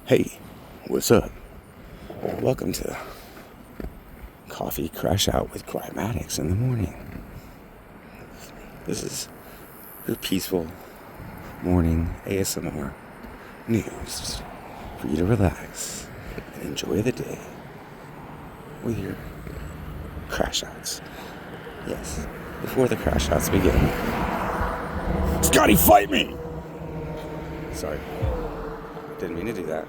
Hey, what's up? Welcome to Coffee Crash Out with Crimatics in the morning. This is your peaceful morning ASMR news for you to relax and enjoy the day with your crash outs. Yes, before the crash outs begin. Scotty, fight me! Sorry, didn't mean to do that.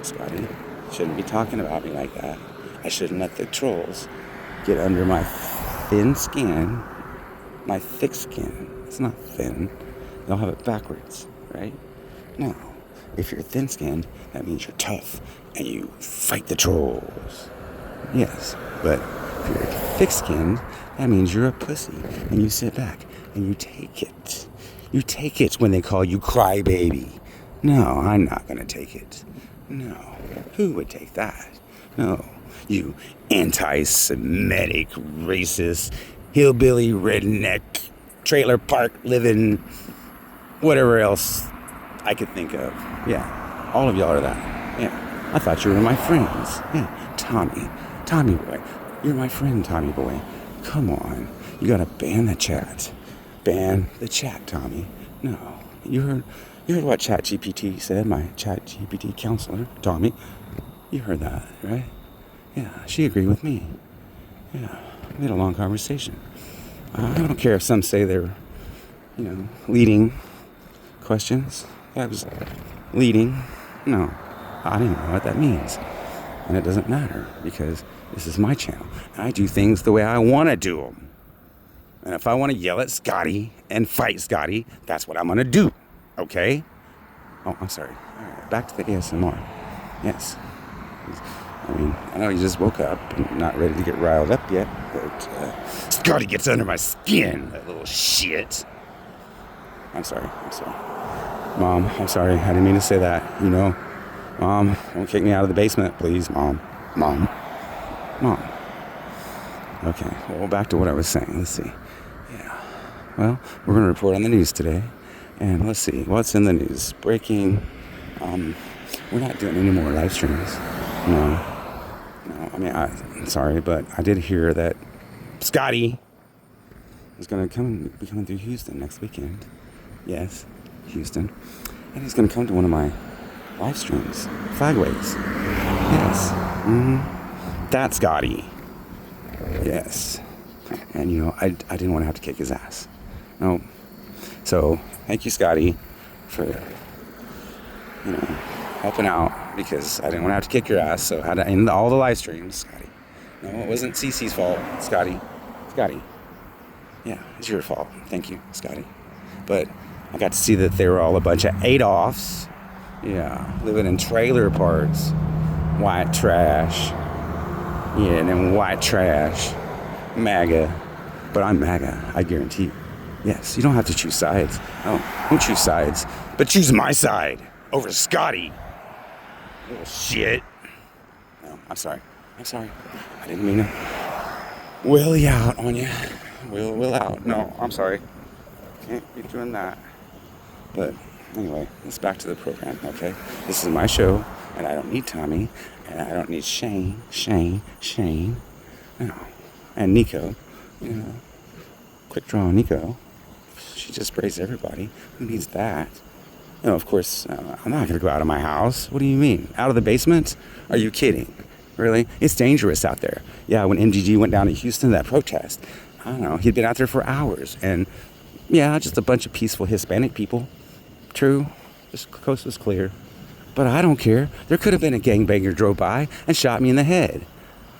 Scotty, shouldn't be talking about me like that. I shouldn't let the trolls get under my thin skin, my thick skin. It's not thin. They'll have it backwards, right? No. If you're thin-skinned, that means you're tough and you fight the trolls. Yes, but if you're thick-skinned, that means you're a pussy and you sit back and you take it. You take it when they call you crybaby. No, I'm not gonna take it. No, who would take that? No, you anti-Semitic, racist, hillbilly, redneck, trailer park living, whatever else I could think of. Yeah, all of y'all are that. Yeah, I thought you were my friends. Yeah, Tommy boy, you're my friend, Tommy boy. Come on, you gotta ban the chat. Ban the chat, Tommy. No, you heard what ChatGPT said, my ChatGPT counselor, Tommy. You heard that, right? Yeah, she agreed with me. Yeah, we had a long conversation. I don't care if some say they're, leading questions. I was leading. No, I don't even know what that means. And it doesn't matter because this is my channel. And I do things the way I want to do them. And if I want to yell at Scotty and fight Scotty, that's what I'm going to do. Okay? Oh, I'm sorry. All right, back to the ASMR. Yes. I mean, I know you just woke up and not ready to get riled up yet, but Scotty gets under my skin, that little shit. I'm sorry. Mom, I'm sorry. I didn't mean to say that. Mom, don't kick me out of the basement, please. Mom. Okay, well, back to what I was saying. Let's see. Yeah. Well, we're going to report on the news today. And let's see, what's in the news? Breaking, we're not doing any more live streams. No, I mean, I'm sorry, but I did hear that Scotty is going to be coming through Houston next weekend. Yes, Houston. And he's going to come to one of my live streams, Flagways. Yes. That's Scotty. Yes. And, I didn't want to have to kick his ass. No. So, thank you, Scotty, for, helping out, because I didn't want to have to kick your ass, so I had to end all the live streams, Scotty. No, it wasn't Cece's fault, Scotty. Yeah, it's your fault. Thank you, Scotty. But I got to see that they were all a bunch of Adolfs. Yeah, living in trailer parks. White trash. Yeah, and then white trash. MAGA. But I'm MAGA, I guarantee you. Yes, you don't have to choose sides. No, don't choose sides. But choose my side over Scotty. Little shit. No, I'm sorry. I didn't mean to will you out on you. Will out. No, I'm sorry. Can't be doing that. But anyway, let's back to the program, okay? This is my show, and I don't need Tommy, and I don't need Shane. No. And Nico, quick draw Nico. She just sprays everybody. Who needs that? Of course, I'm not going to go out of my house. What do you mean? Out of the basement? Are you kidding? Really? It's dangerous out there. Yeah, when MGG went down to Houston, that protest, I don't know, he'd been out there for hours. And, yeah, just a bunch of peaceful Hispanic people. True, the coast was clear. But I don't care. There could have been a gangbanger drove by and shot me in the head.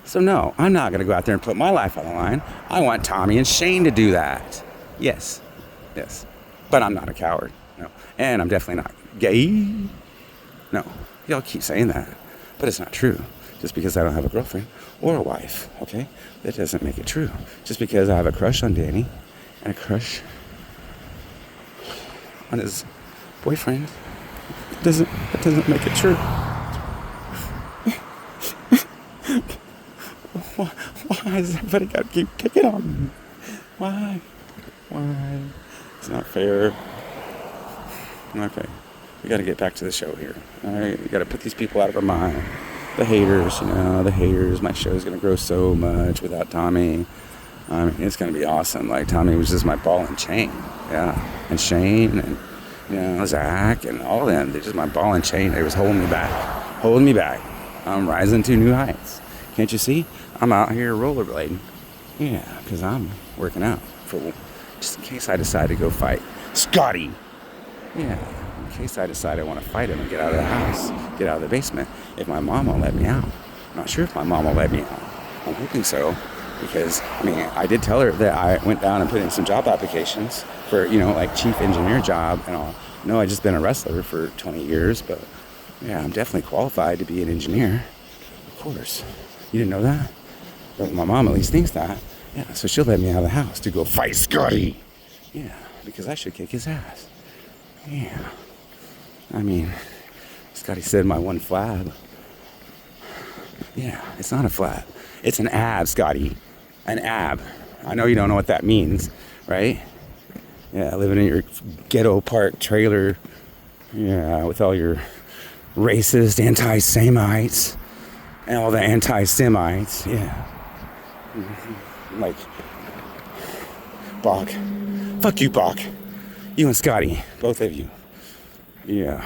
So, no, I'm not going to go out there and put my life on the line. I want Tommy and Shane to do that. Yes. But I'm not a coward. No. And I'm definitely not gay. No. Y'all keep saying that. But it's not true. Just because I don't have a girlfriend or a wife, okay? That doesn't make it true. Just because I have a crush on Danny and a crush on his boyfriend, that doesn't make it true. Why does everybody got to keep picking on me? Why? It's not fair. Okay. we got to get back to the show here. All right, we got to put these people out of our mind. The haters, the haters. My show's gonna grow so much without Tommy. I mean, it's gonna be awesome. Like, Tommy was just my ball and chain, yeah. And Shane and Zach and all of them. They're just my ball and chain. They was holding me back. I'm rising to new heights. Can't you see? I'm out here rollerblading. Yeah, because I'm working out for just in case I decide to go fight Scotty. Yeah, in case I decide I want to fight him and get out of the house, get out of the basement. If my mom will let me out. I'm not sure if my mom will let me out. I'm hoping so. Because, I did tell her that I went down and put in some job applications for, like chief engineer job and all. No, I just been a wrestler for 20 years, but yeah, I'm definitely qualified to be an engineer. Of course. You didn't know that? But my mom at least thinks that. Yeah, so she'll let me out of the house to go fight Scotty. Yeah, because I should kick his ass. Yeah. Scotty said my one flab. Yeah, it's not a flab. It's an ab, Scotty. An ab. I know you don't know what that means, right? Yeah, living in your ghetto park trailer. Yeah, with all your racist anti-Semites and all the anti-Semites. Yeah. Like, Bach. Fuck you, Bach. You and Scotty, both of you. Yeah.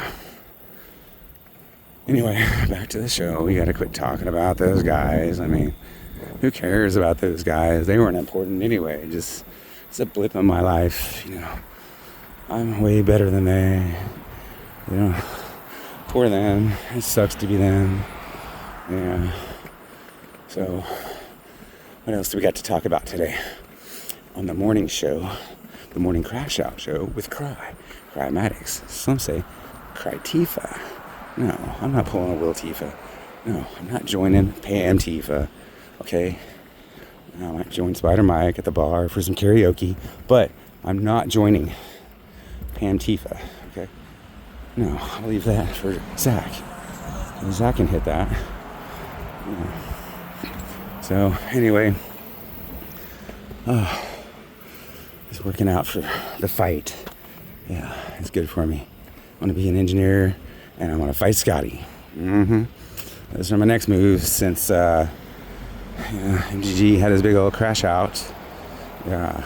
Anyway, back to the show. We gotta quit talking about those guys. Who cares about those guys? They weren't important anyway. Just it's a blip in my life, I'm way better than they. Poor them. It sucks to be them. Yeah. So, what else do we got to talk about today? On the morning show, the morning crash out show with Crymatics. Some say Cry-Tifa. No, I'm not pulling a Will Tifa. No, I'm not joining Pam Tifa. Okay? I might join Spider Mike at the bar for some karaoke, but I'm not joining Pam Tifa. Okay? No, I'll leave that for Zach. Zach can hit that. Yeah. So, anyway, just working out for the fight. Yeah, it's good for me. I want to be an engineer. And I want to fight Scotty. Those are my next moves since MGG had his big old crash out. Yeah.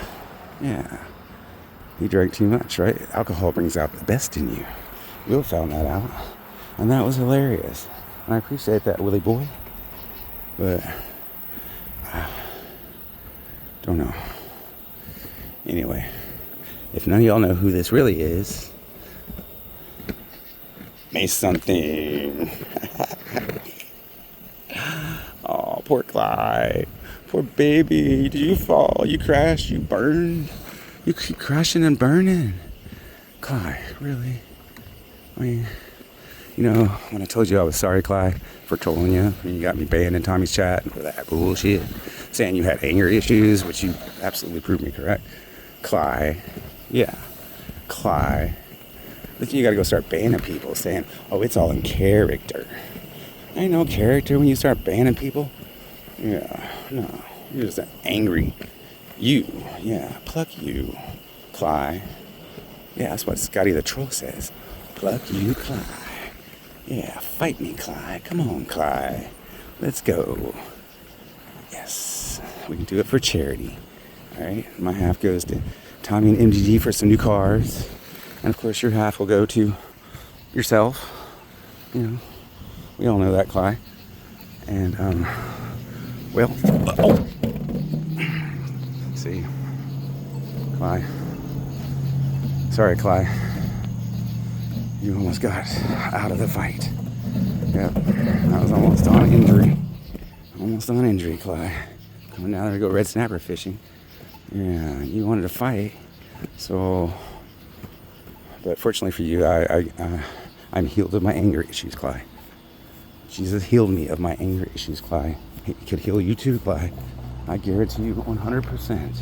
He drank too much, right? Alcohol brings out the best in you. Will found that out. And that was hilarious. And I appreciate that, Willie boy. But, don't know. Anyway, if none of y'all know who this really is, me something. Oh, poor Clyde. Poor baby. Did you fall? You crashed? You burned? You keep crashing and burning. Clyde, really? When I told you I was sorry, Clyde, for trolling you, when you got me banned in Tommy's chat for that bullshit, saying you had anger issues, which you absolutely proved me correct. Clyde. Yeah. Clyde. Look, you gotta go start banning people, saying, oh, it's all in character. Ain't no character when you start banning people. Yeah, no. You're just an angry you. Yeah, pluck you, Clyde. Yeah, that's what Scotty the Troll says. Pluck you, Clyde. Yeah, fight me, Clyde. Come on, Clyde. Let's go. Yes, we can do it for charity. All right, my half goes to Tommy and MGG for some new cars. And of course your half will go to yourself. We all know that, Clyde. And, see, Clyde. Sorry, Clyde. You almost got out of the fight. Yep, that was almost on injury. Almost on injury, Clyde. Coming down there to go red snapper fishing. Yeah, you wanted to fight, so... But fortunately for you, I'm healed of my anger issues, Clyde. Jesus healed me of my anger issues, Clyde. He could heal you too, Clyde. I guarantee you 100%.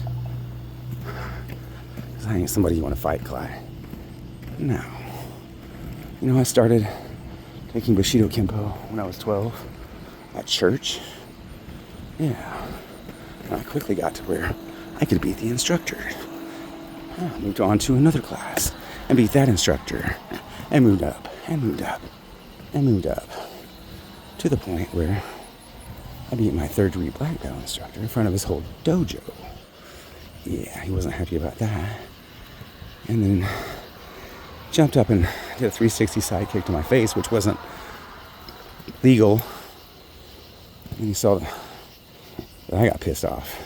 Because I ain't somebody you want to fight, Clyde. No. I started taking Bushido Kempo when I was 12 at church. Yeah. And I quickly got to where I could beat the instructor. I moved on to another class and beat that instructor. and moved up and moved up and moved up to the point where I beat my third-degree black belt instructor in front of his whole dojo. Yeah, he wasn't happy about that. And then jumped up and did a 360 side kick to my face, which wasn't legal. And he saw that I got pissed off.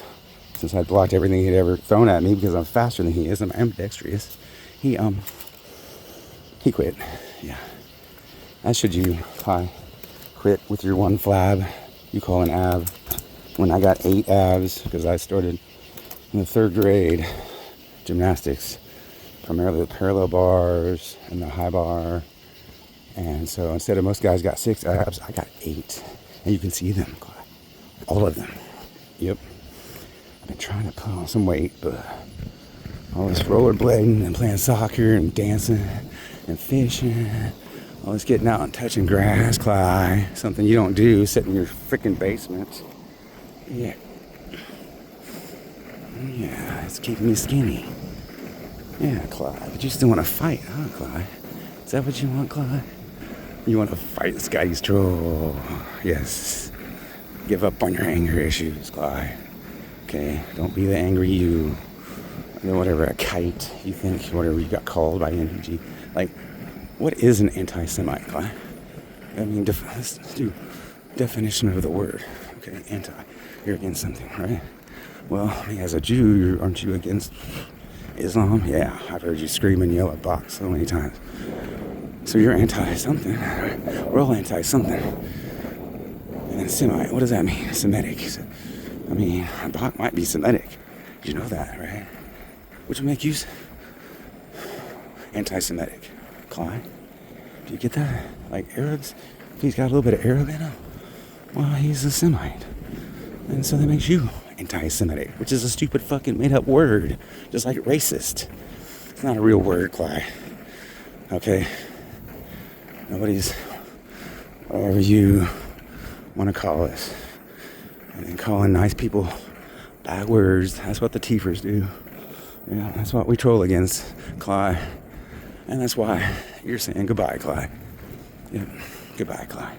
Since I blocked everything he'd ever thrown at me because I'm faster than he is and I'm ambidextrous. He quit. Yeah. As should you. Quit with your one flab you call an ab. When I got 8 abs, because I started in the 3rd grade gymnastics, primarily the parallel bars and the high bar. And so instead of most guys got 6 abs, I got 8. And you can see them, all of them. Yep. I've been trying to put on some weight, but all this rollerblading and playing soccer and dancing and fishing, all this getting out and touching grass, Clyde, something you don't do, sit in your freaking basement. Yeah. Yeah, it's keeping me skinny. Yeah, Clyde, but you still want to fight, huh, Clyde? Is that what you want, Clyde? You want to fight this guy, he's troll. Yes. Give up on your anger issues, Clyde. Okay, don't be the angry you. Whatever, a kite, you think, whatever you got called by NPG. Like, what is an anti-Semite, Clyde? I mean, let's do definition of the word. Okay, anti. You're against something, right? Well, I mean, as a Jew, aren't you against Islam? Yeah, I've heard you scream and yell at Bach so many times. So you're anti-something, right? We're all anti-something. And then Semite, what does that mean? Semitic. I mean, Bach might be Semitic. You know that, right? Which would make you anti-Semitic. Clyde, do you get that? Like Arabs, if he's got a little bit of Arab in him, well, he's a Semite. And so that makes you anti-Semitic, which is a stupid fucking made-up word. Just like racist. It's not a real word, Clyde. Okay? Nobody's, whatever you want to call us. And then calling nice people bad words. That's what the Tiefers do. Yeah, that's what we troll against, Clyde. And that's why you're saying goodbye, Clyde. Yep, goodbye, Clyde.